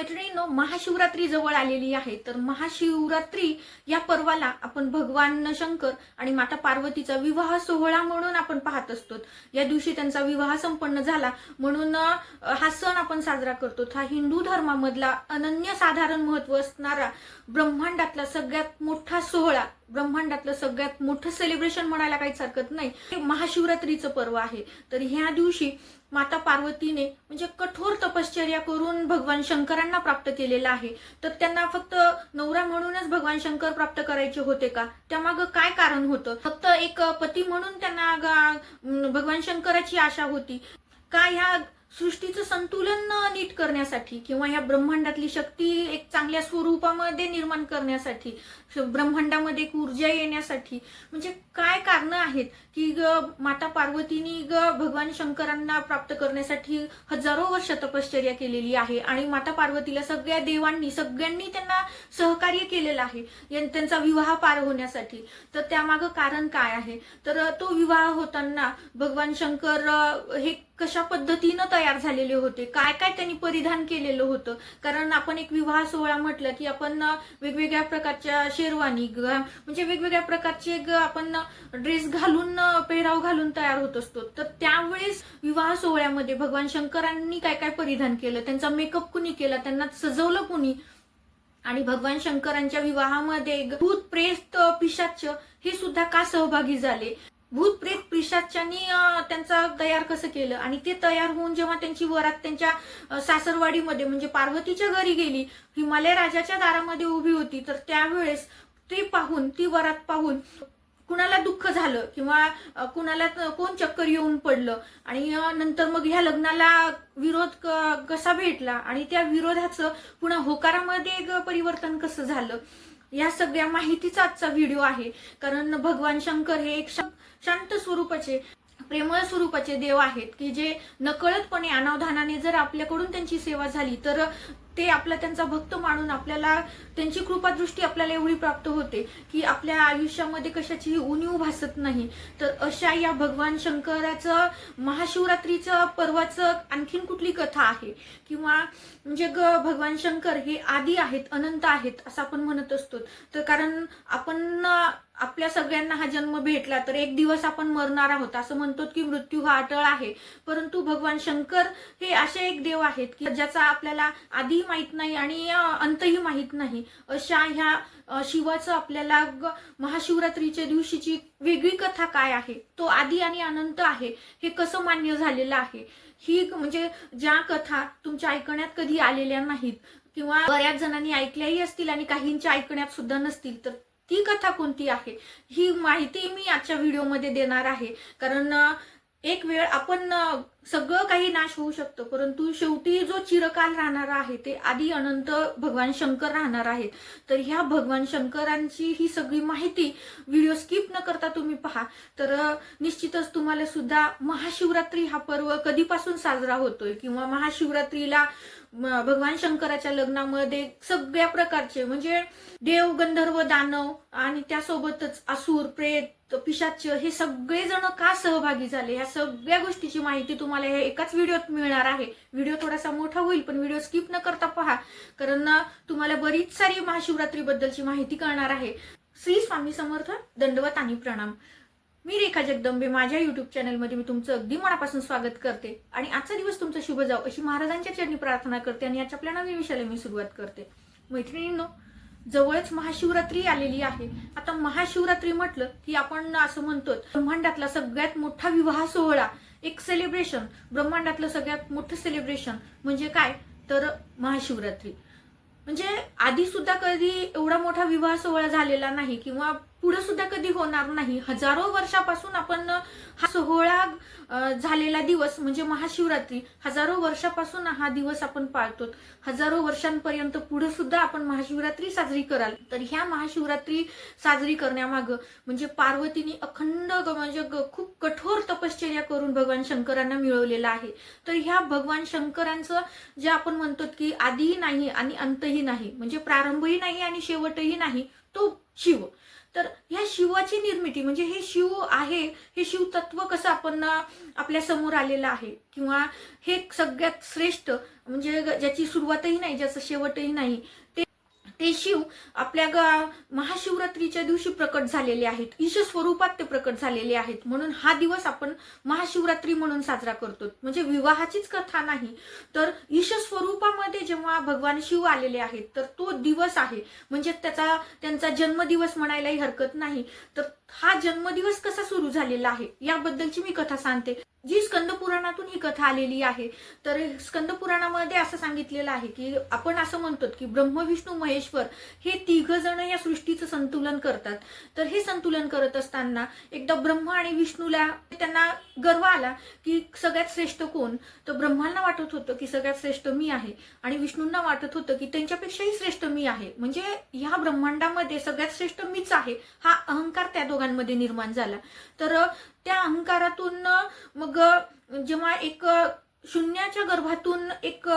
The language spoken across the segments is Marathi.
मैत्रिणींनो, महाशिवरात्री जवळ आलेली आहे. तर महाशिवरात्री या पर्वाला आपण भगवान शंकर आणि माता पार्वतीचा विवाह सोहळा म्हणून आपण पाहत असतो. या दिवशी त्यांचा विवाह संपन्न झाला म्हणून हा सण आपण साजरा करतो. हा हिंदू धर्मामधला अनन्यसाधारण महत्त्व असणारा ब्रह्मांडातला सगळ्यात मोठा सोहळा, ब्रह्मांडातलं सगळ्यात मोठं सेलिब्रेशन म्हणायला काहीच हरकत नाही. हे महाशिवरात्रीचं पर्व आहे. तर ह्या दिवशी माता पार्वतीने म्हणजे कठोर तपश्चर्या करून भगवान शंकरांना प्राप्त केलेलं आहे. तर त्यांना फक्त नवरा म्हणूनच भगवान शंकर प्राप्त करायचे होते का? त्यामागं काय कारण होतं? फक्त एक पती म्हणून त्यांना भगवान शंकराची आशा होती का? ह्या सृष्टीचं संतुलन नीट करण्यासाठी किंवा ह्या ब्रह्मांडातली शक्ती एक चांगल्या स्वरूपामध्ये निर्माण करण्यासाठी, ब्रह्मांडामध्ये एक ऊर्जा येण्यासाठी, म्हणजे काय कारण आहेत की माता पार्वतीनी भगवान शंकरांना प्राप्त करण्यासाठी हजारो वर्ष तपश्चर्या केलेली आहे आणि माता पार्वतीला सगळ्या देवांनी सगळ्यांनी त्यांना सहकार्य केलेलं आहे त्यांचा विवाह पार होण्यासाठी. तर त्यामागं कारण काय आहे? तर तो विवाह होताना भगवान शंकर हे कशा पद्धतीनं तयार झालेले होते, काय काय त्यांनी परिधान केलेलं होतं. कारण आपण एक विवाह सोहळा म्हटलं की आपण वेगवेगळ्या प्रकारच्या शेरवानी म्हणजे वेगवेगळ्या प्रकारचे आपण ड्रेस घालून, पेहराव घालून तयार होत असतो. तर त्यावेळेस विवाह सोहळ्यामध्ये भगवान शंकरांनी काय काय परिधान केलं, त्यांचा मेकअप कुणी केला, त्यांना सजवलं कुणी, आणि भगवान शंकरांच्या विवाहामध्ये भूत प्रेत पिशाच हे सुद्धा का सहभागी झाले, भूत प्रेत पिशाच्यांनी त्यांचा तयार कसं केलं, आणि ते तयार होऊन जेव्हा त्यांची वरात त्यांच्या सासरवाडीमध्ये म्हणजे पार्वतीच्या घरी गेली, हिमालय राजाच्या दारामध्ये उभी होती, तर त्यावेळेस ते पाहून, ती वरात पाहून कुणाला दुःख झालं किंवा कुणाला कोण चक्कर येऊन पडलं, आणि नंतर मग ह्या लग्नाला विरोध कसा भेटला आणि त्या विरोधाचं पुन्हा होकारामध्ये परिवर्तन कसं झालं, या सगळ्या माहितीचा आजचा व्हिडिओ आहे. कारण भगवान शंकर हे एक शांत स्वरूपाचे, प्रेमळ स्वरूपाचे देव आहेत की जे नकळतपणे अनावधानाने जर आपल्याकडून त्यांची सेवा झाली तर ते आपला त्यांचा भक्त मानून आपल्याला त्यांची कृपादृष्टी आपल्याला एवढी प्राप्त होते की आपल्या आयुष्यामध्ये कशाची उणीव भासत नाही. तर अशा या भगवान शंकराचं महाशिवरात्रीचं पर्वाचं आणखीन कुठली कथा आहे किंवा म्हणजे भगवान शंकर हे आदी आहेत, अनंत आहेत असं आपण म्हणत असतो. तर कारण आपण आपल्या सगळ्यांना हा जन्म भेटला तर एक दिवस आपण मरणार आहोत, असं म्हणतो की मृत्यू हा अटळ आहे. परंतु भगवान शंकर हे असे एक देव आहेत की ज्याचा आपल्याला आधी माहित नाही आणि अंतही माहित नाही. अशा ह्या शिवाचं आपल्याला महाशिवरात्रीच्या दिवशीची वेगळी कथा काय आहे, तो आदी आणि अनंत आहे हे कसं मान्य झालेलं आहे, ही म्हणजे ज्या कथा तुमच्या ऐकण्यात कधी आलेल्या नाहीत किंवा बऱ्याच जणांनी ऐकल्याही असतील आणि काहींच्या ऐकण्यात सुद्धा नसतील, तर ती कथा कोणती आहे ही माहिती मी आजच्या व्हिडिओमध्ये देणार आहे. कारण एक वेळ आपण सगळं काही नाश होऊ शकतं, परंतु शेवटी जो चिरकाल राहणारा आहे ते आदी अनंत भगवान शंकर राहणार आहेत. तर ह्या भगवान शंकरांची ही सगळी माहिती व्हिडिओ स्किप न करता तुम्ही पहा, तर निश्चितच तुम्हाला सुद्धा महाशिवरात्री हा पर्व कधीपासून साजरा होतोय किंवा महाशिवरात्रीला भगवान शंकराच्या लग्नामध्ये सगळ्या प्रकारचे म्हणजे देव, गंधर्व, दानव आणि त्यासोबतच असुर, प्रेत, पिशाच हे सगळे जण का सहभागी झाले, ह्या सगळ्या गोष्टीची माहिती तुम्हाला ह्या एकाच व्हिडिओत मिळणार आहे. व्हिडिओ थोडासा मोठा होईल पण व्हिडिओ स्किप न करता पहा, कारण तुम्हाला बरीच सारी महाशिवरात्री बद्दलची माहिती कळणार आहे. श्री स्वामी समर्थ, दंडवत आणि प्रणाम. मी रेखा जगदंबे, माझ्या युट्यूब चॅनलमध्ये मी तुमचं अगदी मनापासून स्वागत करते आणि आजचा दिवस तुमचा शुभ जाओ अशी महाराजांच्या चरणी प्रार्थना करते आणि आजच्या आपल्या नवीन विषयाला मी सुरुवात करते. मैत्रिणींनो, जवळच महाशिवरात्री आलेली आहे. आता महाशिवरात्री म्हटलं की आपण असं म्हणतो ब्रह्मांडातला सगळ्यात मोठा विवाह सोहळा, एक सेलिब्रेशन, ब्रह्मांडातलं सगळ्यात मोठं सेलिब्रेशन म्हणजे काय, तर महाशिवरात्री. म्हणजे आधी सुद्धा कधी एवढा मोठा विवाह सोहळा झालेला नाही किंवा पुढे सुद्धा कधी होणार नाही. हजारो वर्षापासून आपण हा सोहळा झालेला दिवस म्हणजे महाशिवरात्री, हजारो वर्षापासून हा दिवस आपण पाळतो. हजारो वर्षांपर्यंत पुढे सुद्धा आपण महाशिवरात्री साजरी कराल. तर ह्या महाशिवरात्री साजरी करण्यामागं म्हणजे पार्वतीने अखंड म्हणजे खूप कठोर तपश्चर्या करून भगवान शंकरांना मिळवलेलं आहे. तर ह्या भगवान शंकरांचं जे आपण म्हणतो की आधीही नाही आणि अंतही नाही, म्हणजे प्रारंभही नाही आणि शेवटही नाही, तो शिव. तर ह्या शिवाची निर्मिती म्हणजे हे शिव आहे, हे शिव तत्व कसं आपण आपल्या समोर आलेलं आहे, किंवा हे सगळ्यात श्रेष्ठ म्हणजे ज्याची सुरुवातही नाही, ज्याचं शेवटही नाही, ते शिव आपल्या महाशिवरात्रीच्या दिवशी प्रकट झालेले आहेत, ईश स्वरूपात ते प्रकट झालेले आहेत. म्हणून हा दिवस आपण महाशिवरात्री म्हणून साजरा करतो. म्हणजे विवाहाचीच कथा नाही, तर ईश स्वरूपामध्ये जेव्हा भगवान शिव आलेले आहेत, तर तो दिवस आहे. म्हणजे त्यांचा जन्मदिवस म्हणायलाही हरकत नाही. तर हा जन्मदिवस कसा सुरू झालेला आहे याबद्दलची मी कथा सांगते, जी स्कंद पुराणातून ही कथा आलेली आहे. तर स्कंद पुराणामध्ये असं सांगितलेलं आहे की आपण असं म्हणतो की ब्रह्म विष्णू महेश्वर हे तिघ जण या सृष्टीचं संतुलन करतात. तर हे संतुलन करत असताना एकदा ब्रह्मा आणि विष्णूला त्यांना गर्व आला की सगळ्यात श्रेष्ठ कोण. तर ब्रह्मांना वाटत होतं की सगळ्यात श्रेष्ठ मी आहे, आणि विष्णूंना वाटत होतं की त्यांच्यापेक्षाही श्रेष्ठ मी आहे, म्हणजे ह्या ब्रह्मांडामध्ये सगळ्यात श्रेष्ठ मीच आहे, हा अहंकार त्या दोघांमध्ये निर्माण झाला. तर त्या अहंकारातून मग जेव्हा एक शून्याच्या गर्भातून एक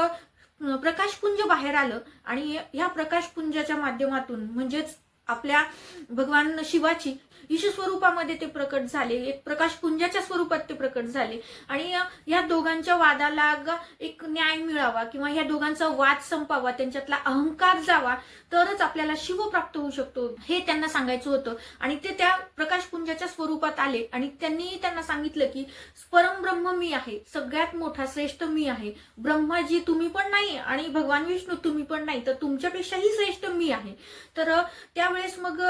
प्रकाशपुंज बाहेर आलं, आणि ह्या प्रकाशपुंजाच्या माध्यमातून म्हणजेच आपल्या भगवान शिवाची ईश स्वरूपामध्ये ते प्रकट झाले, एक प्रकाशपुंजाच्या स्वरूपात ते प्रकट झाले. आणि या दोघांच्या वादाला एक न्याय मिळावा, किंवा या दोघांचा वाद संपावा, त्यांच्यातला अहंकार जावा, तरच आपल्याला शिव प्राप्त होऊ शकतो, हे त्यांना सांगायचं होतं. आणि ते त्या प्रकाशपुंजाच्या स्वरूपात आले, आणि त्यांना सांगितलं की परमब्रह्म मी आहे, सगळ्यात मोठा श्रेष्ठ मी आहे, ब्रह्माजी तुम्ही पण नाही, आणि भगवान विष्णू तुम्ही पण नाही, तर तुमच्यापेक्षाही श्रेष्ठ मी आहे. तर त्यावेळेस मग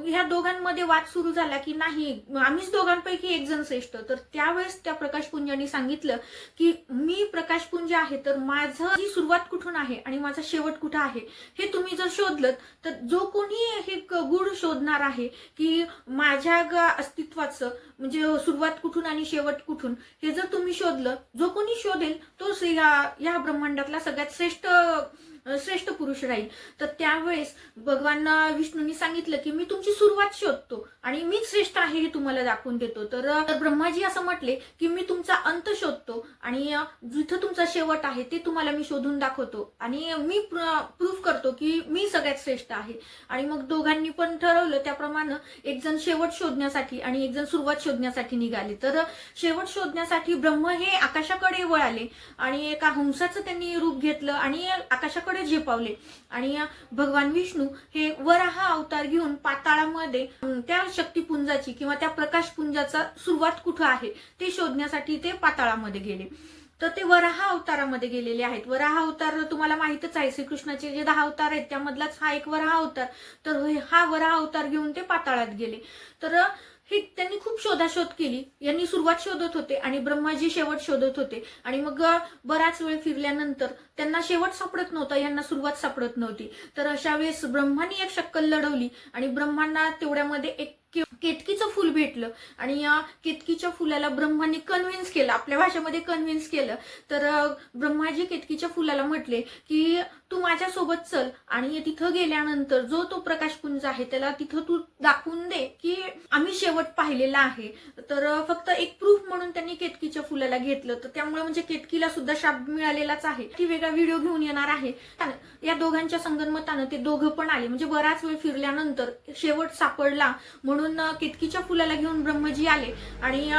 ह्या दोघांमध्ये वाद सुरू झाला की नाही, आम्हीच दोघांपैकी एक जण श्रेष्ठ. तर त्यावेळेस त्या प्रकाशपुंजाने सांगितलं की मी प्रकाशपुंज आहे, तर माझी सुरुवात कुठून आहे आणि माझा शेवट कुठं आहे हे तुम्ही जर शोधलं, तर जो कोणी हे गुढ शोधणार आहे की माझ्या अस्तित्वाचं म्हणजे सुरुवात कुठून आणि शेवट कुठून, हे जर तुम्ही शोधलं, जो कोणी शोधेल तोच या ब्रह्मांडातला सगळ्यात श्रेष्ठ पुरुष राहील. तर त्यावेळेस भगवान विष्णूंनी सांगितलं की मी तुमची सुरुवात शोधतो आणि मीच श्रेष्ठ आहे हे तुम्हाला दाखवून देतो. तर ब्रह्माजी असं म्हटले की मी तुमचा अंत शोधतो, आणि जिथं तुमचा शेवट आहे ते तुम्हाला मी शोधून दाखवतो, आणि मी प्रूफ करतो की मी सगळ्यात श्रेष्ठ आहे. आणि मग दोघांनी पण ठरवलं त्याप्रमाणे एक जण शेवट शोधण्यासाठी आणि एक जण सुरुवात शोधण्यासाठी निघाले. तर शेवट शोधण्यासाठी ब्रह्म हे आकाशाकडे वळाले, आणि एका हंसाचं त्यांनी रूप घेतलं आणि आकाशाकडे झेपावले. आणि भगवान विष्णू हे वराह अवतार घेऊन पाताळामध्ये त्या शक्तिपुंजाची किंवा त्या प्रकाशपुंजाचा सुरुवात कुठं आहे ते शोधण्यासाठी ते पाताळामध्ये गेले. तर ते वराह अवतारामध्ये गेलेले आहेत. वराह अवतार तुम्हाला माहितच आहे, श्रीकृष्णाचे जे 10 अवतार आहेत त्यामधलाच हा एक वराह अवतार. तर हा वराह अवतार घेऊन ते पाताळात गेले. तर हे त्यांनी खूप शोधाशोध केली. यांनी सुरुवात शोधत होते आणि ब्रह्माजी शेवट शोधत होते. आणि मग बराच वेळ फिरल्यानंतर त्यांना शेवट सापडत नव्हता, यांना सुरुवात सापडत नव्हती. तर अशा वेळेस ब्रह्मानी एक शक्कल लढवली, आणि ब्रह्मांना तेवढ्यामध्ये एक केतकीचं फुल भेटलं, आणि या केतकीच्या फुलाला ब्रह्मांनी कन्व्हिन्स केलं, आपल्या भाषेमध्ये कन्व्हिन्स केलं. तर ब्रह्माजी केतकीच्या फुलाला म्हटले की तू माझ्यासोबत चल, आणि तिथं गेल्यानंतर जो तो प्रकाशपुंज आहे त्याला तिथं तू दाखवून दे की आम्ही शेवट पाहिलेला आहे. तर फक्त एक प्रूफ म्हणून त्यांनी केतकीच्या फुलाला घेतलं. तर त्यामुळे म्हणजे केतकीला सुद्धा शाप मिळालेलाच आहे. ती वेगळा व्हिडिओ घेऊन येणार आहे. या दोघांच्या संगनमतानं ते दोघं पण आले, म्हणजे बराच वेळ फिरल्यानंतर शेवट सापडला म्हणून केतकीच्या फुलाला घेऊन ब्रह्मजी आले. आणि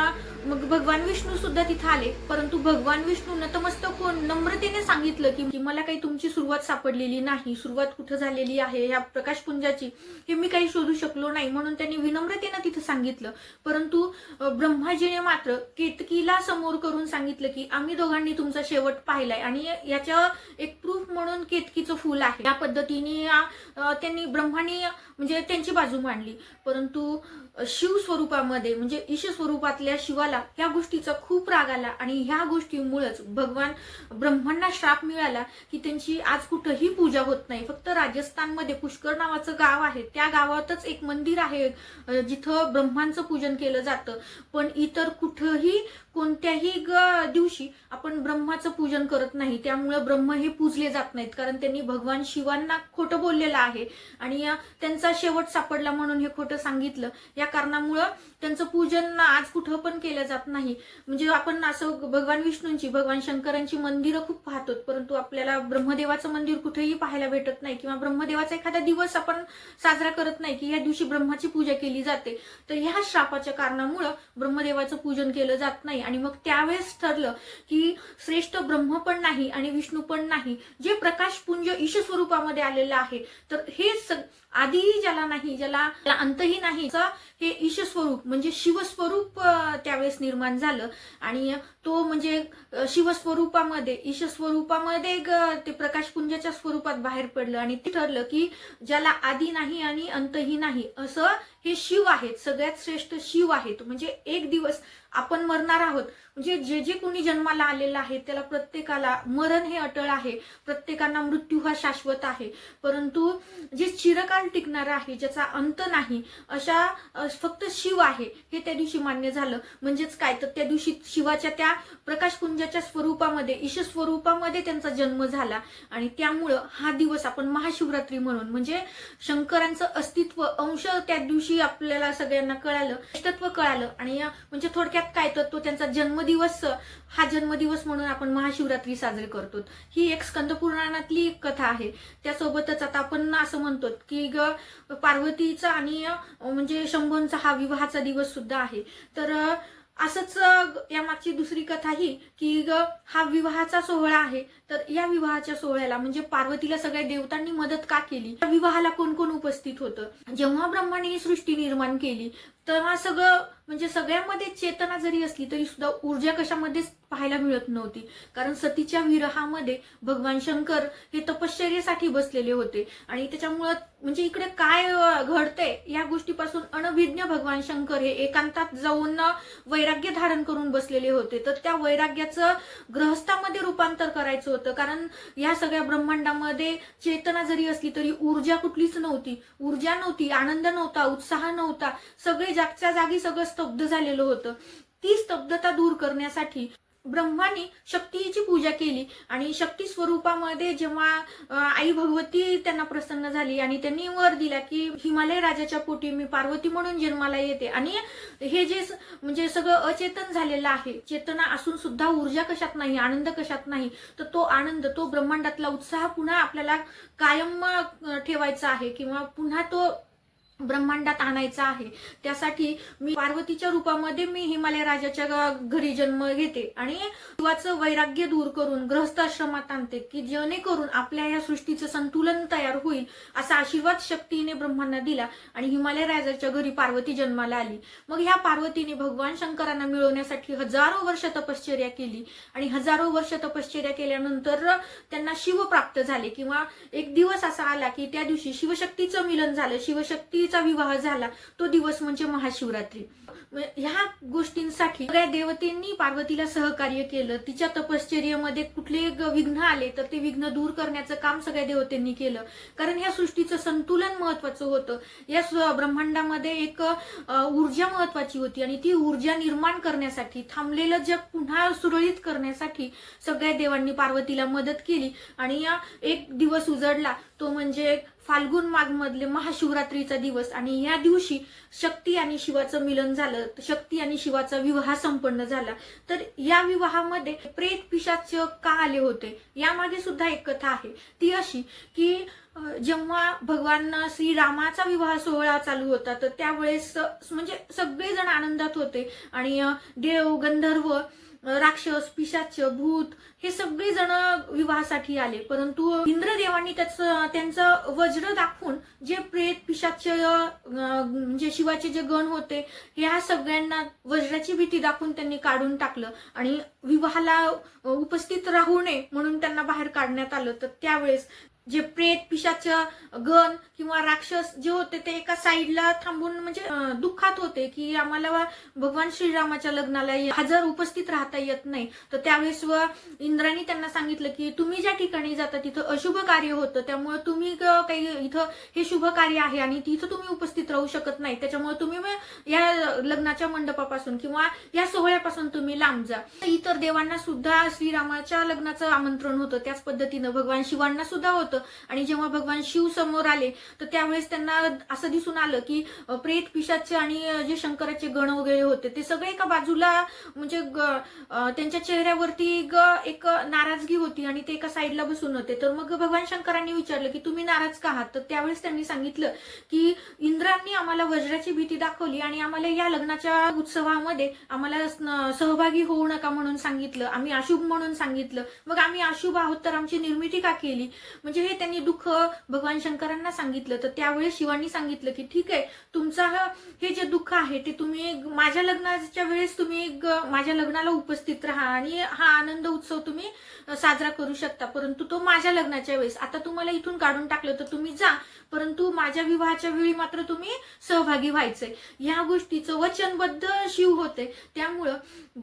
मग भगवान विष्णू सुद्धा तिथे आले. परंतु भगवान विष्णू नतमस्तक होऊन नम्रतेने सांगितलं की मला काही तुमची सुरुवात सापडलेली नाही, सुरुवात कुठं झालेली आहे या प्रकाशपुंजाची हे मी काही शोधू शकलो नाही, म्हणून त्यांनी विनम्रतेने तिथे सांगितलं. परंतु ब्रह्माजीने मात्र केतकीला समोर करून सांगितलं की आम्ही दोघांनी तुमचा शेवट पाहिलाय, आणि याच्या एक प्रूफ म्हणून केतकीचं फुल आहे. या पद्धतीने त्यांनी ब्रह्मानी म्हणजे त्यांची बाजू मांडली. परंतु शिव स्वरूपामध्ये म्हणजे ईश स्वरूपातल्या शिवाला ह्या गोष्टीचा खूप राग आला, आणि ह्या गोष्टीमुळेच भगवान ब्रह्मांना श्राप मिळाला की त्यांची आज कुठंही पूजा होत नाही. फक्त राजस्थानमध्ये पुष्कर नावाचं गाव आहे, त्या गावातच एक मंदिर आहे जिथं ब्रह्मांचं पूजन केलं जातं. पण इतर कुठंही कोणत्याही दिवशी आपण ब्रह्माचं पूजन करत नाही. त्यामुळे ब्रह्म हे पूजले जात नाहीत, कारण त्यांनी भगवान शिवांना खोटं बोललेलं आहे, आणि त्यांचा शेवट सापडला म्हणून हे खोटं सांगितलं. या कारणामुळं त्यांचं पूजन आज कुठं पण केलं जात नाही. म्हणजे आपण असं भगवान विष्णूंची, भगवान शंकरांची मंदिरं खूप पाहतो, परंतु आपल्याला ब्रह्मदेवाचं मंदिर कुठेही पाहायला भेटत नाही, किंवा ब्रह्मदेवाचा एखादा दिवस आपण साजरा करत नाही की या दिवशी ब्रह्माची पूजा केली जाते. तर ह्या शापाच्या कारणामुळं ब्रह्मदेवाचं पूजन केलं जात नाही. आणि मग त्यावेळेस ठरलं की श्रेष्ठ ब्रह्म पण नाही आणि विष्णू पण नाही, जे प्रकाशपुंज ईश स्वरूपामध्ये आलेलं आहे, तर हे आधीही ज्याला नाही, ज्याला अंतही नाही, हे ईश स्वरूप म्हणजे शिवस्वरूप त्यावेळेस निर्माण झालं. आणि तो म्हणजे शिवस्वरूपामध्ये, ईश स्वरूपामध्ये ते प्रकाशपुंजाच्या स्वरूपात बाहेर पडलं. आणि ते ठरलं की ज्याला आधी नाही आणि अंतही नाही, असं हे शिव आहेत, सगळ्यात श्रेष्ठ शिव आहेत. म्हणजे एक दिवस आपण मरणार आहोत, म्हणजे जे जे कोणी जन्माला आलेलं आहे त्याला प्रत्येकाला मरण हे अटळ आहे, प्रत्येकांना मृत्यू हा शाश्वत आहे, परंतु जे चिरकाल टिकणार आहे, ज्याचा अंत नाही, अशा फक्त शिव आहे, हे त्या दिवशी मान्य झालं. म्हणजेच काय, तर त्या दिवशी शिवाच्या त्या प्रकाशपुंजाच्या स्वरूपामध्ये, ईश स्वरूपामध्ये त्यांचा जन्म झाला. आणि त्यामुळं हा दिवस आपण महाशिवरात्री म्हणून, म्हणजे शंकरांचं अस्तित्व अंश त्या दिवशी आपल्याला सगळ्यांना कळालं, श्रेष्ठत्व कळालं. आणि म्हणजे थोडक्यात काय, तर तो त्यांचा जन्मदिवस, हा जन्मदिवस म्हणून आपण महाशिवरात्री साजरी करतो. ही एक स्कंद पुराणातली एक कथा आहे. त्यासोबतच आता आपण असं म्हणतो की पार्वतीचा आणि म्हणजे शंभूंचा हा विवाहाचा दिवस सुद्धा आहे. तर असंच यामागची दुसरी कथा ही की हा विवाहाचा सोहळा आहे. तर या विवाहाच्या सोहळ्याला म्हणजे पार्वतीला सगळ्या देवतांनी मदत का केली, या विवाहाला कोण कोण उपस्थित होतं. जेव्हा ब्रह्माने ही सृष्टी निर्माण केली तेव्हा सगळं म्हणजे सगळ्यामध्ये चेतना जरी असली तरी सुद्धा ऊर्जा कशामध्येच पाहायला मिळत नव्हती. कारण सतीच्या विरहामध्ये भगवान शंकर हे तपश्चर्येसाठी बसलेले होते. आणि त्याच्यामुळं म्हणजे इकडे काय घडतंय या गोष्टीपासून अनभिज्ञ भगवान शंकर हे एकांतात जाऊन वैराग्य धारण करून बसलेले होते. तर त्या वैराग्याचं गृहस्थामध्ये रूपांतर करायचं होतं. कारण या सगळ्या ब्रह्मांडामध्ये चेतना जरी असली तरी ऊर्जा कुठलीच नव्हती, ऊर्जा नव्हती, आनंद नव्हता, उत्साह नव्हता, सगळे जागच्या जागी सगळं स्तब्ध झालेलं होतं. ती स्तब्धता दूर करण्यासाठी ब्रह्माने शक्तीची पूजा केली. आणि शक्ती स्वरूपामध्ये जेव्हा आई भगवती त्यांना प्रसन्न झाली आणि त्यांनी वर दिला की हिमालय राजाच्या पोटी मी पार्वती म्हणून जन्माला येते. आणि हे जे म्हणजे सगळं अचेतन झालेलं आहे, चेतना असून सुद्धा ऊर्जा कशात नाही, आनंद कशात नाही, तर तो आनंद, तो ब्रह्मांडातला उत्साह पुन्हा आपल्याला कायम ठेवायचा आहे किंवा पुन्हा तो ब्रह्मांडात आणायचा आहे. त्यासाठी मी पार्वतीच्या रूपामध्ये मी हिमालय राजाच्या घरी जन्म घेते आणि शिवाचं वैराग्य दूर करून गृहस्थ आश्रमात आणते की जेणेकरून आपल्या या सृष्टीचं संतुलन तयार होईल, असा आशीर्वाद शक्तीने ब्रह्मांना दिला. आणि हिमालय राजाच्या घरी पार्वती जन्माला आली. मग ह्या पार्वतीने भगवान शंकरांना मिळवण्यासाठी हजारो वर्ष तपश्चर्या केली. आणि हजारो वर्ष तपश्चर्या केल्यानंतर त्यांना शिव प्राप्त झाले. किंवा एक दिवस असा आला की त्या दिवशी शिवशक्तीचं मिलन झालं, शिवशक्ती विवाह झाला. तो दिवस म्हणजे महाशिवरात्री. ह्या गोष्टींसाठी सगळ्या देवतेंनी पार्वतीला सहकार्य केलं. तिच्या तपश्चर्येमध्ये कुठले विघ्न आले तर ते विघ्न दूर करण्याचं काम सगळ्या देवतेंनी केलं. कारण ह्या सृष्टीचं संतुलन महत्वाचं होतं. या ब्रह्मांडामध्ये एक ऊर्जा महत्वाची होती आणि ती ऊर्जा निर्माण करण्यासाठी, थांबलेलं जग पुन्हा सुरळीत करण्यासाठी सगळ्या देवांनी पार्वतीला मदत केली. आणि एक दिवस उजडला, तो म्हणजे फाल्गुन माघ मधले महाशिवरात्रीचा दिवस. आणि या दिवशी शक्ती आणि शिवाचं मिलन झालं, शक्ती आणि शिवाचा विवाह संपन्न झाला. तर या विवाहामध्ये प्रेत पिशाच का आले होते यामागे सुद्धा एक कथा आहे. ती अशी की जेव्हा भगवान श्रीरामाचा विवाह सोहळा चालू होता तर त्यावेळेस म्हणजे सगळेजण आनंदात होते. आणि देव, गंधर्व, राक्षस, पिशाच, भूत हे सगळे जण विवाहासाठी आले. परंतु इंद्रदेवांनी त्यांचं वज्र दाखवून जे प्रेत, पिशाच म्हणजे शिवाचे जे गण होते ह्या सगळ्यांना वज्राची भीती दाखवून त्यांनी काढून टाकलं. आणि विवाहाला उपस्थित राहू नये म्हणून त्यांना बाहेर काढण्यात आलं. तर त्यावेळेस जे प्रेत, पिशाच गण किंवा राक्षस जे होते ते एका साईडला थांबून म्हणजे दुःखात होते की आम्हाला भगवान श्रीरामाच्या लग्नाला हजर उपस्थित राहता येत नाही. तर त्यावेळेस इंद्राने त्यांना सांगितलं की तुम्ही ज्या ठिकाणी जाता तिथं अशुभ कार्य होतं, त्यामुळे तुम्ही काही इथं हे शुभ कार्य आहे आणि तिथं तुम्ही उपस्थित राहू शकत नाही, त्याच्यामुळे तुम्ही या लग्नाच्या मंडपापासून किंवा या सोहळ्यापासून तुम्ही लांब जा. इतर देवांना सुद्धा श्रीरामाच्या लग्नाचं आमंत्रण होतं, त्याच पद्धतीनं भगवान शिवांना सुद्धा होतं. होतं. आणि जेव्हा भगवान शिव समोर आले तर त्यावेळेस त्यांना असं दिसून आलं की प्रेत पिशाच आणि जे शंकराचे गण वगैरे होते ते सगळे एका बाजूला, म्हणजे त्यांच्या चेहऱ्यावरती एक नाराजगी होती आणि ते एका साईडला बसून होते. तर मग भगवान शंकरांनी विचारलं की तुम्ही नाराज का आहात? तर त्यावेळेस त्यांनी सांगितलं की इंद्रांनी आम्हाला वज्राची भीती दाखवली आणि आम्हाला या लग्नाच्या उत्सवामध्ये आम्हाला सहभागी होऊ नका म्हणून सांगितलं, आम्ही अशुभ म्हणून सांगितलं, मग आम्ही अशुभ आहोत तर आमची निर्मिती का केली? म्हणजे हे त्यांनी दुःख भगवान शंकरांना सांगितलं. तर त्यावेळेस शिवांनी सांगितलं की ठीक आहे, तुमचा हे जे दुःख आहे ते तुम्ही माझ्या लग्नाच्या वेळेस तुम्ही माझ्या लग्नाला उपस्थित राहा आणि हा आनंद उत्सव तुम्ही साजरा करू शकता, परंतु तो माझ्या लग्नाच्या वेळेस. आता तुम्हाला इथून काढून टाकलं तर तुम्ही जा, परंतु माझ्या विवाहाच्या वेळी मात्र तुम्ही सहभागी व्हायचंय. या गोष्टीचं वचनबद्ध शिव होते. त्यामुळं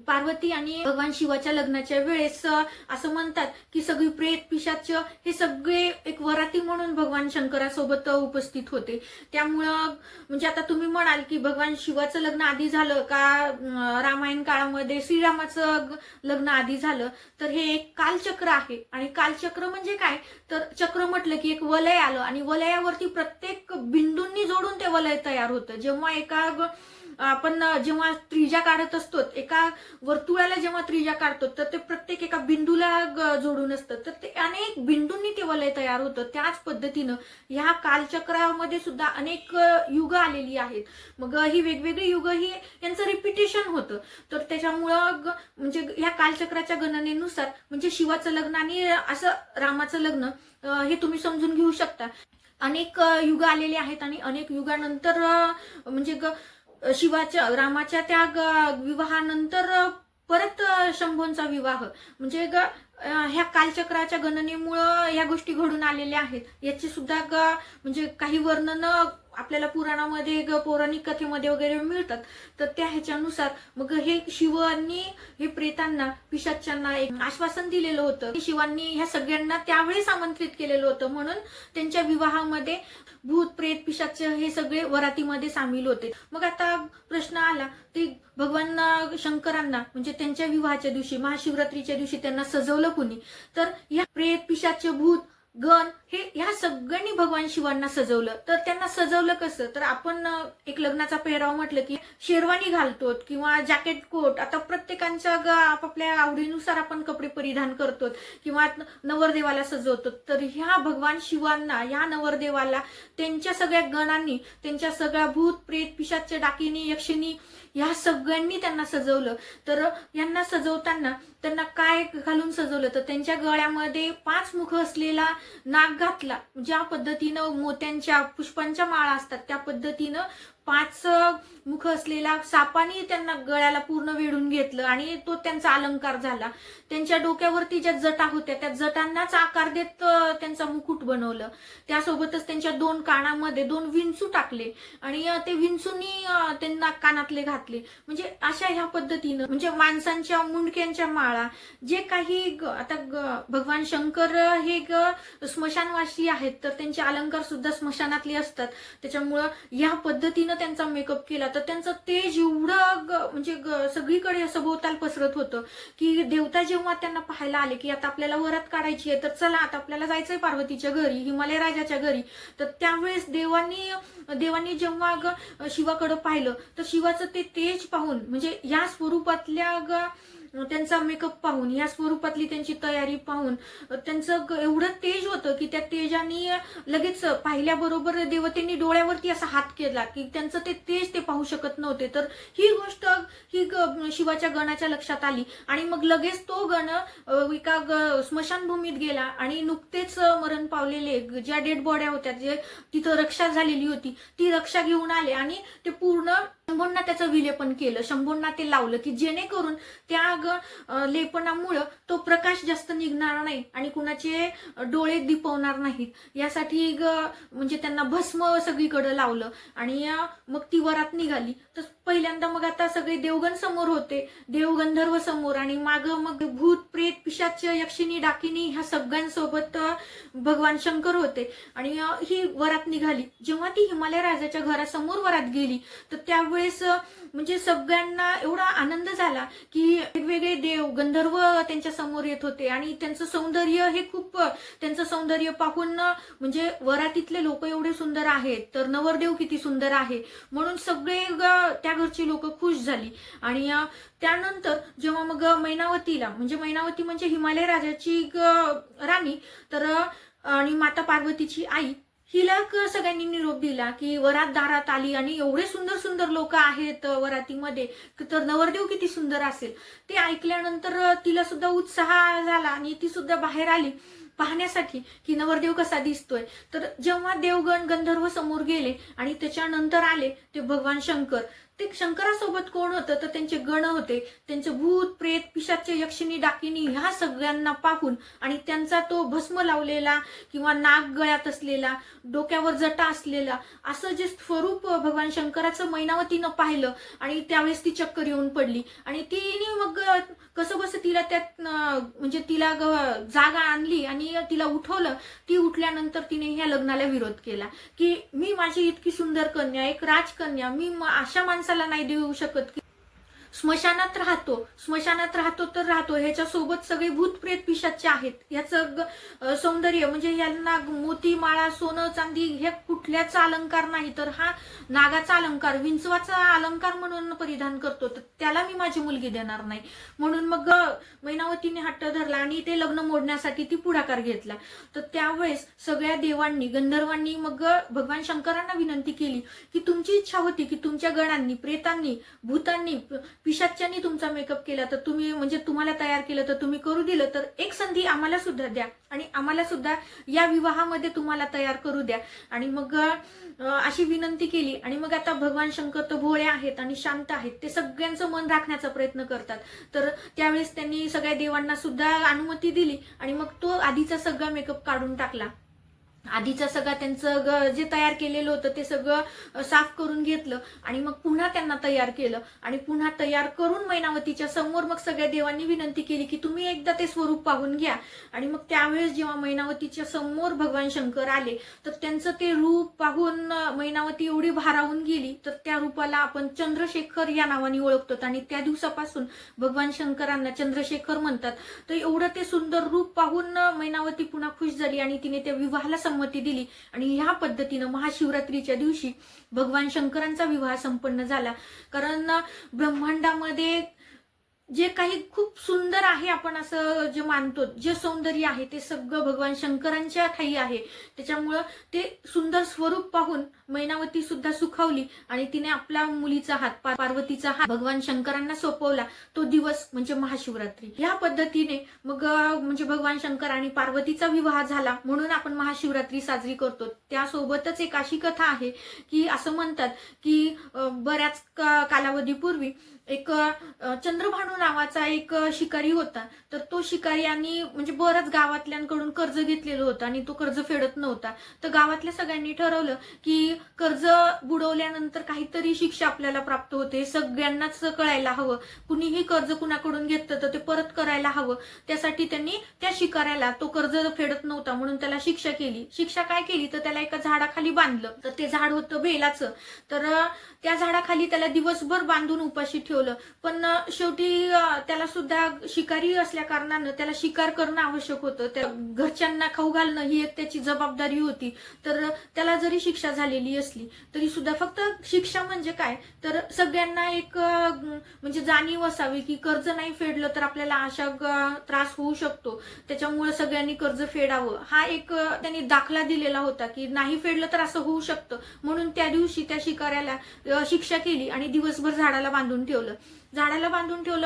पार्वती आणि भगवान शिवाच्या लग्नाच्या वेळेस असं म्हणतात की सगळी प्रेत पिशाच हे सगळे एक वराती म्हणून भगवान शंकरासोबत उपस्थित होते. त्यामुळं म्हणजे आता तुम्ही म्हणाल की भगवान शिवाचं लग्न आधी झालं का रामायण काळामध्ये श्रीरामाचं लग्न आधी झालं? तर हे एक कालचक्र आहे. आणि कालचक्र म्हणजे काय? तर चक्र म्हटलं की एक वलय आलं आणि वलयावरती प्रत्येक बिंदूंनी जोडून ते वलय तयार होतं. जेव्हा आपण जेव्हा त्रिज्या काढत असतो, एका वर्तुळाला जेव्हा त्रिज्या काढतो तर ते प्रत्येक एका बिंदूला जोडून असतं, तर ते अनेक बिंदूंनी ते वलय तयार होतं. त्याच पद्धतीनं ह्या कालचक्रामध्ये सुद्धा अनेक युग आलेली आहेत. मग ही वेगवेगळी युग ही यांचं रिपिटेशन होतं. तर त्याच्यामुळं म्हणजे ह्या कालचक्राच्या गणनेनुसार म्हणजे शिवाचं लग्न आणि असं रामाचं लग्न हे तुम्ही समजून घेऊ शकता. अनेक युग आलेले आहेत आणि अनेक युगानंतर म्हणजे शिवाच्या रामाच्या त्या विवाहानंतर परत शंभूंचा विवाह म्हणजे ह्या कालचक्राच्या गणनेमुळं ह्या गोष्टी घडून आलेल्या आहेत. याची सुद्धा म्हणजे काही वर्णन आपल्याला पुराणामध्ये पौराणिक कथेमध्ये वगैरे मिळतात. तर त्या ह्याच्यानुसार मग हे शिवांनी हे प्रेतांना पिशाच्यांना एक आश्वासन दिलेलं होतं. शिवांनी ह्या सगळ्यांना त्यावेळेस आमंत्रित केलेलं होतं, म्हणून त्यांच्या विवाहामध्ये भूत प्रेत पिशाच हे सगळे वरातीमध्ये सामील होते. मग आता प्रश्न आला ते भगवान शंकरांना म्हणजे त्यांच्या विवाहाच्या दिवशी महाशिवरात्रीच्या दिवशी त्यांना सजवलं कुणी? तर या प्रेत पिशाच भूत गण हे ह्या सगळ्यांनी भगवान शिवांना सजवलं. तर त्यांना सजवलं कसं? तर आपण एक लग्नाचा पेहराव म्हटलं की शेरवानी घालतो किंवा जॅकेट कोट. आता प्रत्येकांच्या आपापल्या आवडीनुसार आपण कपडे परिधान करतो किंवा नवरदेवाला सजवतो. तर ह्या भगवान शिवांना ह्या नवरदेवाला त्यांच्या सगळ्या गणांनी, त्यांच्या सगळ्या भूत प्रेत पिशाच डाकिनी यक्षिणी ह्या सगळ्यांनी त्यांना सजवलं. तर यांना सजवताना त्यांना काय घालून सजवलं? तर त्यांच्या गळ्यामध्ये 5 मुख असलेला नाग घातला. ज्या पद्धतीनं मोत्यांच्या पुष्पांच्या माळा असतात त्या पद्धतीनं 5 मुख असलेला सापानी त्यांना गळ्याला पूर्ण वेढून घेतलं आणि तो त्यांचा अलंकार झाला. त्यांच्या डोक्यावरती ज्या जटा होत्या त्या जटांनाच आकार देत त्यांचा मुकुट बनवलं. त्यासोबतच त्यांच्या 2 कानामध्ये 2 विंचू टाकले आणि ते विंचूनी त्यांना कानातले घातले. म्हणजे अशा ह्या पद्धतीनं म्हणजे माणसांच्या मुंडक्यांच्या माळा जे काही आता भगवान शंकर हे स्मशानवासी आहेत, तर त्यांचे अलंकार सुद्धा स्मशानातले असतात. त्याच्यामुळं या पद्धतीनं त्यांचा मेकअप केला तर त्यांचं तेज एवढं म्हणजे सगळीकडे सभोवताल पसरत होतं की देवता जेव्हा त्यांना पाहायला आले की आता आपल्याला वरात काढायची आहे, तर चला आता आपल्याला जायचंय पार्वतीच्या घरी, हिमालय राजाच्या घरी. तर त्यावेळेस देवांनी जेव्हा शिवाकडे पाहिलं तर शिवाचं ते तेज पाहून म्हणजे या स्वरूपातल्या त्यांचा मेकअप पाहून, या स्वरूपातली त्यांची तयारी पाहून त्यांचं एवढं तेज होतं की त्या तेजाने लगेच पाहिल्याबरोबर देवतेंनी डोळ्यावरती असा हात केला की त्यांचं ते तेज ते पाहू शकत नव्हते. तर ही गोष्ट ही शिवाच्या गणाच्या लक्षात आली आणि मग लगेच तो गण एका स्मशानभूमीत गेला आणि नुकतेच मरण पावलेले ज्या डेड बॉड्या होत्या, जे तिथं रक्षा झालेली होती, ती रक्षा घेऊन आले आणि ते पूर्ण शंभूंना त्याचं विलेपन केलं. शंभूंना ते लावलं की जेणेकरून त्या लेपनामुळं तो प्रकाश जास्त निघणार नाही आणि कुणाचे डोळे दिपवणार नाहीत. यासाठी म्हणजे त्यांना भस्म सगळीकडे लावलं आणि मग ती वरात निघाली. तर पहिल्यांदा मग आता सगळे देवगण समोर होते, देवगंधर्व समोर आणि माग मग भूत प्रेत पिशाच यक्षिणी डाकिनी ह्या सगळ्यांसोबत भगवान शंकर होते आणि ही वरात निघाली. जेव्हा ती हिमालय राजाच्या घरासमोर वरात गेली तर त्यावेळी त्यावेळेस म्हणजे सगळ्यांना एवढा आनंद झाला की वेगवेगळे देव गंधर्व त्यांच्या समोर येत होते आणि त्यांचं सौंदर्य हे खूप, त्यांचं सौंदर्य पाहून म्हणजे वरातीतले लोक एवढे सुंदर आहेत तर नवरदेव किती सुंदर आहे म्हणून सगळे त्या घरची लोक खुश झाली. आणि त्यानंतर जेव्हा मग मैनावतीला, म्हणजे मैनावती म्हणजे हिमालय राजाची राणी, तर आणि माता पार्वतीची आई, हिला सगळ्यांनी निरोप दिला की वरात दारात आली आणि एवढे सुंदर सुंदर लोक आहेत वरातीमध्ये, तर नवरदेव किती सुंदर असेल. ते ऐकल्यानंतर तिला सुद्धा उत्साह झाला आणि ती सुद्धा बाहेर आली पाहण्यासाठी की नवरदेव कसा दिसतोय. तर जेव्हा देवगण गंधर्व समोर गेले आणि त्याच्यानंतर आले ते भगवान शंकर, ते शंकरासोबत कोण होतं तर त्यांचे गण होते, त्यांचे भूत प्रेत पिशाच्य यक्षिणी डाकिनी ह्या सगळ्यांना पाहून आणि त्यांचा तो भस्म लावलेला किंवा नाग गळ्यात असलेला, डोक्यावर जटा असलेला असं जे स्वरूप भगवान शंकराचं मैनावतीनं पाहिलं आणि त्यावेळेस ती चक्कर येऊन पडली. आणि तिने मग कसं बस तिला त्यात म्हणजे तिला जागा आणली आणि तिला उठवलं. ती उठल्यानंतर तिने ह्या लग्नाला विरोध केला की मी माझी इतकी सुंदर कन्या, एक राजकन्या, मी अशा माणसाला नाही देऊ शकत की स्मशानात राहतो तर राहतो, ह्याच्यासोबत सगळे भूत प्रेत पिशाच्चे आहेत, ह्याचं सौंदर्य म्हणजे यांना मोती माळा सोनं चांदी हे कुठल्याचा अलंकार नाही, तर हा नागाचा अलंकार, विंचवाचा अलंकार म्हणून परिधान करतो, तर त्याला मी माझी मुलगी देणार नाही. म्हणून मग मैनावतीने हट्ट धरला आणि ते लग्न मोडण्यासाठी ती पुढाकार घेतला. तर त्यावेळेस सगळ्या देवांनी गंधर्वांनी मग भगवान शंकरांना विनंती केली की तुमची इच्छा होती की तुमच्या गणांनी, प्रेतांनी, भूतांनी, पिशाच्यांनी तुमचा मेकअप केला, तर तुम्ही म्हणजे तुम्हाला तयार केलं तर तुम्ही करू दिलं, तर एक संधी आम्हाला सुद्धा द्या आणि आम्हाला सुद्धा या विवाहामध्ये तुम्हाला तयार करू द्या. आणि मग अशी विनंती केली. आणि मग आता भगवान शंकर तर भोळे आहेत आणि शांत आहेत, ते सगळ्यांचं मन राखण्याचा प्रयत्न करतात. तर त्यावेळेस त्यांनी सगळ्या देवांना सुद्धा अनुमती दिली आणि मग तो आधीचा सगळा मेकअप काढून टाकला. आधीचा सगळं त्यांचं जे तयार केलेलं होतं ते सगळं साफ करून घेतलं आणि मग पुन्हा त्यांना तयार केलं. आणि पुन्हा तयार करून मैनावतीच्या समोर मग सगळ्या देवांनी विनंती केली की तुम्ही एकदा ते स्वरूप पाहून घ्या. आणि मग त्यावेळेस जेव्हा मैनावतीच्या समोर भगवान शंकर आले तर त्यांचं ते रूप पाहून मैनावती एवढी भारावून गेली. तर त्या रूपाला आपण चंद्रशेखर या नावाने ओळखतो आणि त्या दिवसापासून भगवान शंकरांना चंद्रशेखर म्हणतात. तर एवढं ते सुंदर रूप पाहून मैनावती पुन्हा खुश झाली आणि तिने त्या विवाहाला संमती दिली. आणि ह्या पद्धतीनं महाशिवरात्रीच्या दिवशी भगवान शंकरांचा विवाह संपन्न झाला. कारण ब्रह्मांडामध्ये जे काही खूप सुंदर आहे, आपण असं जे मानतो, जे सौंदर्य आहे ते सगळं भगवान शंकरांच्या ठाई आहे. त्याच्यामुळं ते सुंदर स्वरूप पाहून मैनावती सुद्धा सुखावली आणि तिने आपला मुलीचा हात, पार्वतीचा हात भगवान शंकरांना सोपवला. तो दिवस म्हणजे महाशिवरात्री. ह्या पद्धतीने मग म्हणजे भगवान शंकर आणि पार्वतीचा विवाह झाला म्हणून आपण महाशिवरात्री साजरी करतो. त्यासोबतच एक अशी कथा आहे की असं म्हणतात की बऱ्याच कालावधीपूर्वी एक चंद्रभानू नावाचा एक शिकारी होता. तर तो शिकारी आणि म्हणजे बरंच गावातल्यांकडून कर्ज घेतलेलं होतं आणि तो कर्ज फेडत नव्हता. तर गावातल्या सगळ्यांनी ठरवलं की कर्ज बुडवल्यानंतर काहीतरी शिक्षा आपल्याला प्राप्त होते, सगळ्यांनाच कळायला हवं. कुणीही कर्ज कुणाकडून घेतलं तर ते परत करायला हवं. त्यासाठी त्यांनी त्या शिकाऱ्याला, तो कर्ज फेडत नव्हता म्हणून त्याला शिक्षा केली. शिक्षा काय केली तर त्याला एका झाडाखाली बांधलं. तर ते झाड होतं बेलाचं. तर त्या झाडाखाली त्याला दिवसभर बांधून उपाशी ठेवलं. पण शेवटी त्याला सुद्धा शिकारी असल्या कारणानं त्याला शिकार करणं आवश्यक होतं. त्या घरच्यांना खाऊ घालणं ही एक त्याची जबाबदारी होती. तर त्याला जरी शिक्षा झालेली असली तरी सुद्धा फक्त शिक्षा म्हणजे काय तर सगळ्यांना एक म्हणजे जाणीव असावी की कर्ज नाही फेडलं तर आपल्याला अशा त्रास होऊ शकतो, त्याच्यामुळे सगळ्यांनी कर्ज फेडावं हा एक त्यांनी दाखला दिलेला होता की नाही फेडलं तर असं होऊ शकतं. म्हणून त्या दिवशी त्या शिकाऱ्याला शिक्षा केली आणि दिवसभर झाडाला बांधून ठेवलं.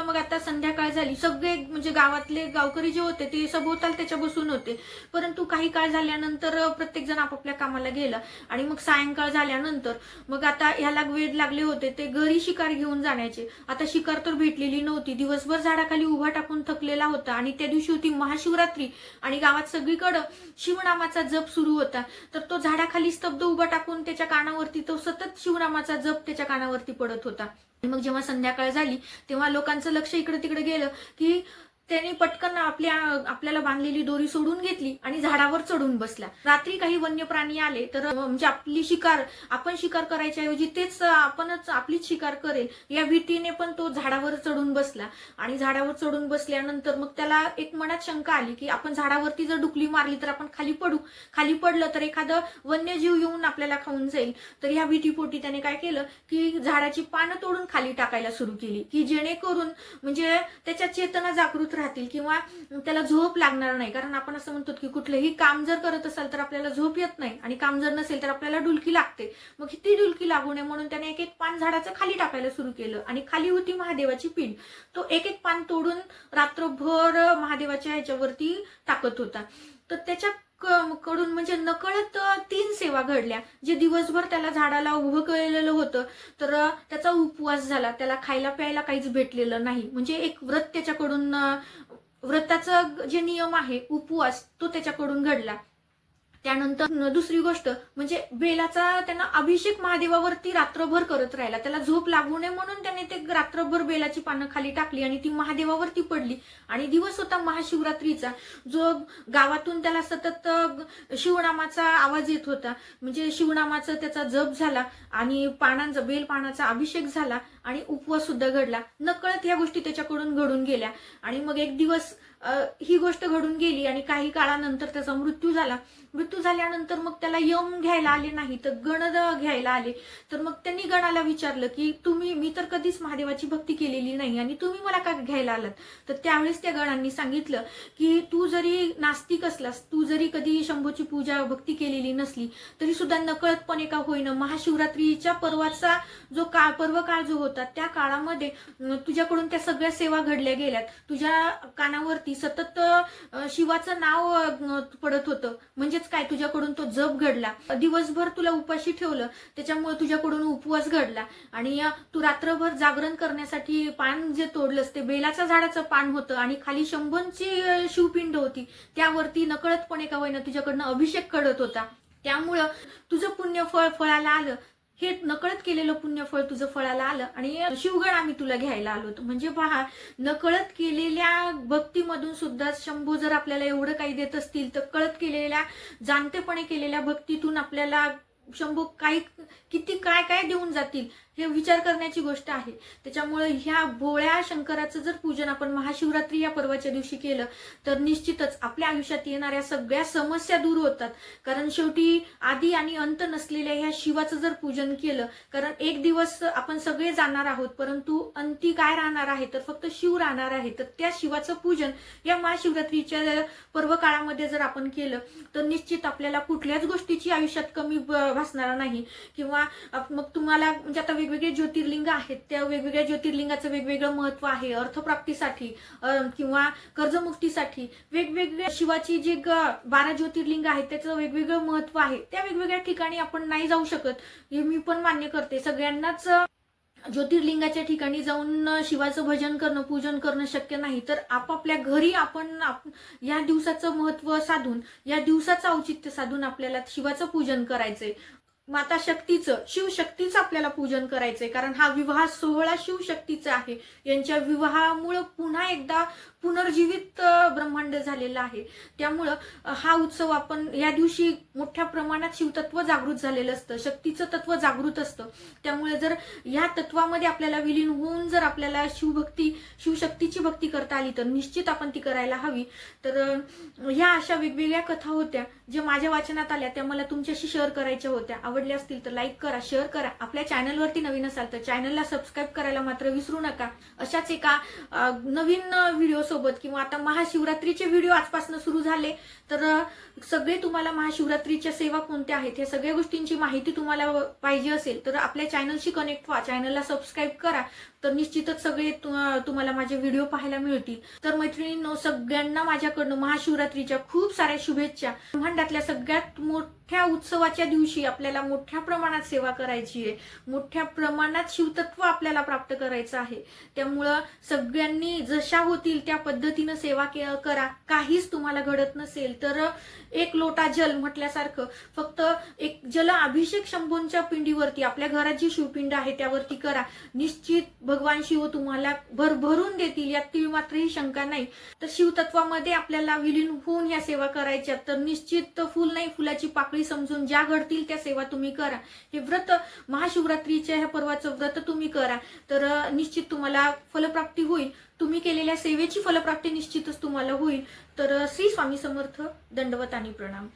मग आता संध्याकाळ झाली. सगळे म्हणजे गावातले गावकरी जे होते ते सभोवताल त्याच्या बसून होते. परंतु काही काळ झाल्यानंतर प्रत्येक जण आपापल्या कामाला गेला आणि मग सायंकाळ झाल्यानंतर मग आता ह्याला वेध लागले होते ते घरी शिकार घेऊन जाण्याचे. आता शिकार तर भेटलेली नव्हती. दिवसभर झाडाखाली उभा टाकून थकलेला होता आणि त्या दिवशी होती महाशिवरात्री आणि गावात सगळीकडे शिवनामाचा जप सुरू होता. तर तो झाडाखाली स्तब्ध उभा टाकून त्याच्या कानावरती तो सतत शिवनामाचा जप त्याच्या कानावरती पडत होता. मग जेव्हा संध्याकाळ झाली तेव्हा लोकांचं लक्ष इकडे तिकडे गेलं की त्याने पटकन आपल्याला बांधलेली दोरी सोडून घेतली आणि झाडावर चढून बसला. रात्री काही वन्य प्राणी आले तर म्हणजे आपण शिकार करायच्या ऐवजी तेच आपणच आपलीच शिकार करेल या भीतीने पण तो झाडावर चढून बसला. आणि झाडावर चढून बसल्यानंतर मग त्याला एक मनात शंका आली की आपण झाडावरती जर डुकली मारली तर आपण खाली पडलं तर एखादं वन्यजीव येऊन आपल्याला खाऊन जाईल. तर ह्या भीतीपोटी त्याने काय केलं की झाडाची पानं तोडून खाली टाकायला सुरू केली की जेणेकरून म्हणजे त्याच्या चेतना जागृत राहतील किंवा त्याला झोप लागणार नाही. कारण आपण असं म्हणतो की कुठलंही काम जर करत असाल तर आपल्याला झोप येत नाही आणि काम जर नसेल तर आपल्याला डुलकी लागते. मग ती डुलकी लागू नये म्हणून त्याने एक एक पान झाडाचं खाली टाकायला सुरू केलं आणि खाली होती महादेवाची पिंड. तो एक एक पान तोडून रात्रभर महादेवाच्या ह्याच्यावरती टाकत होता. तर त्याच्या कडून म्हणजे नकळत 3 सेवा घडल्या. जे दिवसभर त्याला झाडाला उभं केलेलं होतं तर त्याचा उपवास झाला, त्याला खायला प्यायला काहीच भेटलेलं नाही. म्हणजे एक व्रत त्याच्याकडून व्रताचा जे नियम आहे उपवास तो त्याच्याकडून घडला. त्यानंतर दुसरी गोष्ट म्हणजे बेलाचा त्यांना अभिषेक महादेवावरती रात्रभर करत राहिला. त्याला झोप लागू नये म्हणून त्याने ते रात्रभर बेलाची पानं खाली टाकली आणि ती महादेवावरती पडली. आणि दिवस होता महाशिवरात्रीचा, जो गावातून त्याला सतत शिवनामाचा आवाज येत होता. म्हणजे शिवनामाचा त्याचा जप झाला आणि बेल पानाचा अभिषेक झाला आणि उपवास सुद्धा घडला. नकळत या गोष्टी त्याच्याकडून घडून गेल्या. आणि मग एक दिवस ही गोष्ट घडून गेली आणि काही काळानंतर त्याचा मृत्यू झाला. मृत्यू झाल्यानंतर मग त्याला यम घ्यायला आले नाही तर गण घ्यायला आले. तर मग त्यांनी गणाला विचारलं की मी तर कधीच महादेवाची भक्ती केलेली नाही आणि तुम्ही मला का घ्यायला आलात. तर त्यावेळेस त्या गणांनी सांगितलं की तू जरी नास्तिक असलास, तू जरी कधी शंभूची पूजा भक्ती केलेली नसली तरी सुद्धा नकळतपणे का होईना महाशिवरात्रीच्या पर्वाचा जो पर्वकाळ जो होता त्या काळामध्ये तुझ्याकडून त्या सगळ्या सेवा घडल्या गेल्यात. तुझ्या कानावरती सतत शिवाचं नाव पडत होतं. म्हणजेच काय, तुझ्याकडून तो जप घडला. दिवसभर तुला उपाशी ठेवलं त्याच्यामुळे तुझ्याकडून उपवास घडला. आणि तू रात्रभर जागरण करण्यासाठी पान जे तोडलंस ते बेलाच्या झाडाचं पान होतं आणि खाली शंभूंची शिवपिंड होती, त्यावरती नकळतपणे का होईना तुझ्याकडनं अभिषेक घडत होता. त्यामुळं तुझं पुण्य फळाला आलं. हे नकळत केलेलं पुण्यफळ तुझं फळाला आलं आणि शिवगण आम्ही तुला घ्यायला आलो होतो. म्हणजे पहा, नकळत केलेल्या भक्तीमधून सुद्धा शंभू जर आपल्याला एवढं काही देत असतील तर कळत केलेल्या जाणतेपणे केलेल्या भक्तीतून आपल्याला शंभू किती काय देऊन जातील हे विचार करण्याची गोष्ट आहे. त्याच्यामुळे ह्या भोळ्या शंकराचं जर पूजन आपण महाशिवरात्री या पर्वाच्या दिवशी केलं तर निश्चितच आपल्या आयुष्यात येणाऱ्या सगळ्या समस्या दूर होतात. कारण शेवटी आदी आणि अंत नसलेल्या ह्या शिवाचं जर पूजन केलं, कारण एक दिवस आपण सगळे जाणार आहोत परंतु अंती काय राहणार आहे तर फक्त शिव राहणार आहे. तर त्या शिवाचं पूजन या महाशिवरात्रीच्या पर्व काळामध्ये जर आपण केलं तर निश्चित आपल्याला कुठल्याच गोष्टीची आयुष्यात कमी भासणार नाही. किंवा मग तुम्हाला म्हणजे आता वेगवेगळे ज्योतिर्लिंग आहेत, त्या वेगवेगळ्या ज्योतिर्लिंगाचं वेगवेगळं महत्व आहे. अर्थप्राप्तीसाठी किंवा कर्जमुक्तीसाठी वेगवेगळ्या शिवाची जे 12 ज्योतिर्लिंग आहेत त्याचं वेगवेगळं महत्व आहे. त्या वेगवेगळ्या ठिकाणी आपण नाही जाऊ शकत हे मी पण मान्य करते. सगळ्यांनाच ज्योतिर्लिंगाच्या ठिकाणी जाऊन शिवाचं भजन करणं पूजन करणं शक्य नाही. तर आपापल्या घरी आपण या दिवसाचं महत्व साधून, या दिवसाचं औचित्य साधून आपल्याला शिवाचं पूजन करायचंय. माता शक्तीचं, शिवशक्तीचं आपल्याला पूजन करायचंय. कारण हा विवाह सोहळा शिवशक्तीचा आहे. यांच्या विवाहामुळे पुन्हा एकदा पुनर्जीवित ब्रह्मांड झालेलं आहे. त्यामुळं हा उत्सव आपण या दिवशी मोठ्या प्रमाणात शिवतत्व जागृत झालेलं असतं, शक्तीचं तत्व जागृत असतं. त्यामुळे जर या तत्वामध्ये आपल्याला विलीन होऊन जर आपल्याला शिवशक्तीची भक्ती करता आली तर निश्चित आपण ती करायला हवी. तर ह्या अशा वेगवेगळ्या कथा होत्या ज्या माझ्या वाचनात आल्या, त्या मला तुमच्याशी शेअर करायच्या होत्या. आवडल्या असतील तर लाईक करा, शेअर करा. आपल्या चॅनलवरती नवीन असाल तर चॅनलला सबस्क्राईब करायला मात्र विसरू नका. अशाच एका नवीन व्हिडिओ सोबत किंवा आता महाशिवरात्रीचे व्हिडिओ आजपासून सुरू झाले तर सगळे तुम्हाला महाशिवरात्रीच्या सेवा कोणत्या आहेत ह्या सगळ्या गोष्टींची माहिती तुम्हाला पाहिजे असेल तर आपल्या चॅनलशी कनेक्ट व्हा, चॅनलला सबस्क्राईब करा. तर निश्चितच सगळे तुम्हाला माझे व्हिडिओ पाहायला मिळतील. तर मैत्रिणींनो, सगळ्यांना माझ्याकडनं महाशिवरात्रीच्या खूप साऱ्या शुभेच्छा. ब्रह्मांडातल्या सगळ्यात मोठ्या उत्सवाच्या दिवशी आपल्याला मोठ्या प्रमाणात सेवा करायची आहे, मोठ्या प्रमाणात शिवतत्व आपल्याला प्राप्त करायचं आहे. त्यामुळं सगळ्यांनी जशा होतील त्या पद्धतीनं सेवा करा. काहीच तुम्हाला घडत नसेल तर एक लोटा जल म्हटल्यासारखं फक्त एक जल अभिषेक शंभूंच्या पिंडीवरती, आपल्या घरात जी शिवपिंड आहे त्यावरती करा. निश्चित भगवान शिव तुम्हाला भरभरून देतील, यात ती मात्रही शंका नाही. तर शिवतत्वामध्ये आपल्याला विलीन होऊन ह्या सेवा करायच्या, तर निश्चित फुल नाही फुलाची पाकळी समजून ज्या घडतील त्या सेवा तुम्ही करा. हे व्रत महाशिवरात्रीच्या ह्या पर्वाचं व्रत तुम्ही करा, तर निश्चित तुम्हाला फलप्राप्ती होईल. तुम्ही केलेल्या सेवेची फलप्राप्ती निश्चितच तुम्हाला होईल. तर श्री स्वामी समर्थ. दंडवत आणि प्रणाम.